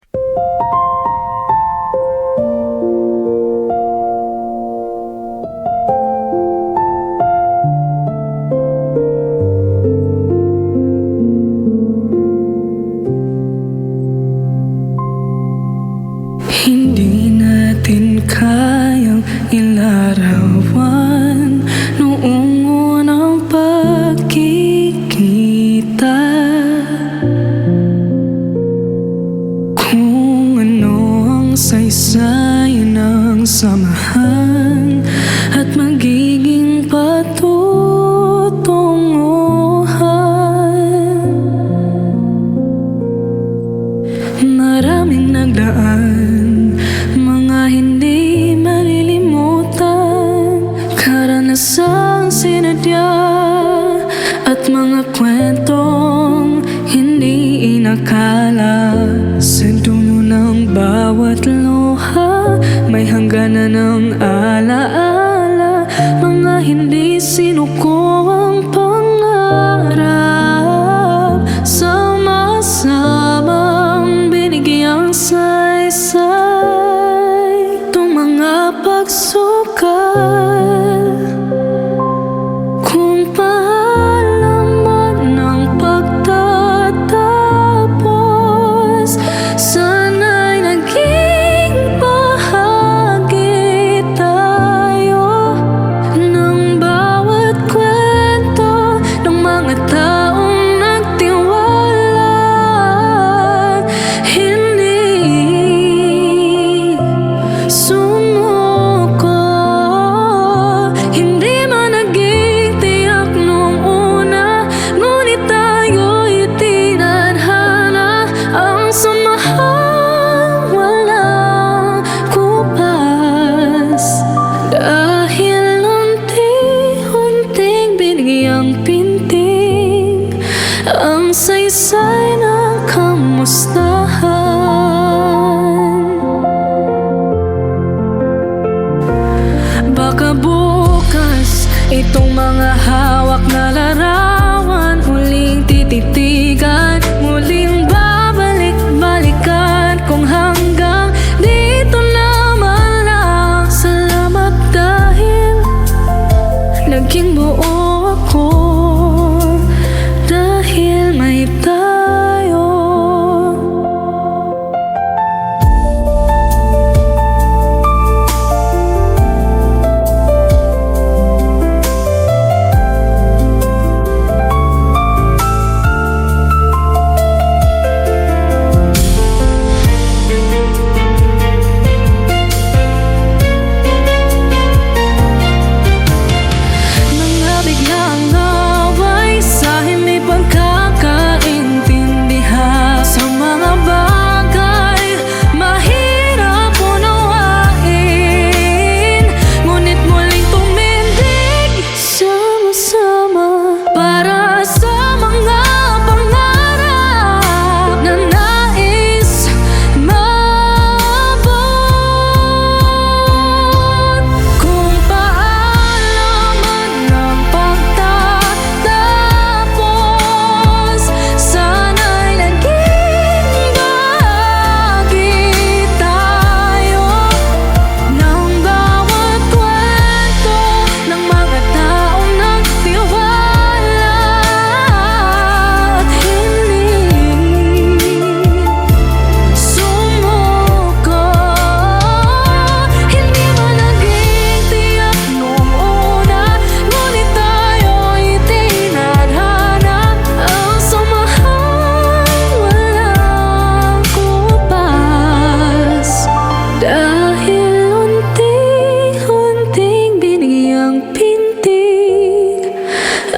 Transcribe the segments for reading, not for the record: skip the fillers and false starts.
Hindi natin kayang ilarawan noong unang pagkikita, kung ano ang saysay ng samahan at magiging patutunguhan. Maraming nagdaan, mga hindi malilimutan, karanasang sinadya at mga kwentong hindi inakala. Sa dulo ng bawat luha may hangganan ng alaala, mga hindi sinuko ang pangarap, sama-samang binigyang saysay itong mga pagsukal. Kung paalaman ng pagtatapos, sana'y naging bahagi tayo ng bawat kwento ng mga taong nagtiwala. Hindi sumuko, hindi man naging tiyak nung una, ngunit tayo'y tinadhana ang samahang walang kupas. Dahil unti-unting binigyang pintig ang saysay ng kamustahan. Baka bukas itong mga hawak na larawan muling tititigan, muling babalik-balikan. Kung hanggang dito naman lang, salamat dahil naging buo ako, dahil may tayo. Mga biglang away sa hindi pagkakaintindihan, sa mga bagay mahirap unawain, ngunit muling tumindig sama-sama para sa mga pangarap na nais maabot. Kung paalaman ng pagtatapos, sana'y naging bahagi tayo ng bawat kwento ng mga taong nagtiwala. At hindi sumuko, hindi man naging tiyak noong una, ngunit tayo'y tinadhana ang samahang walang kupas. Dahil unti-unting binigyang pintig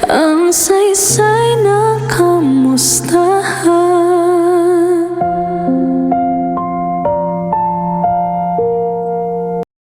ang saysay na kamustahan.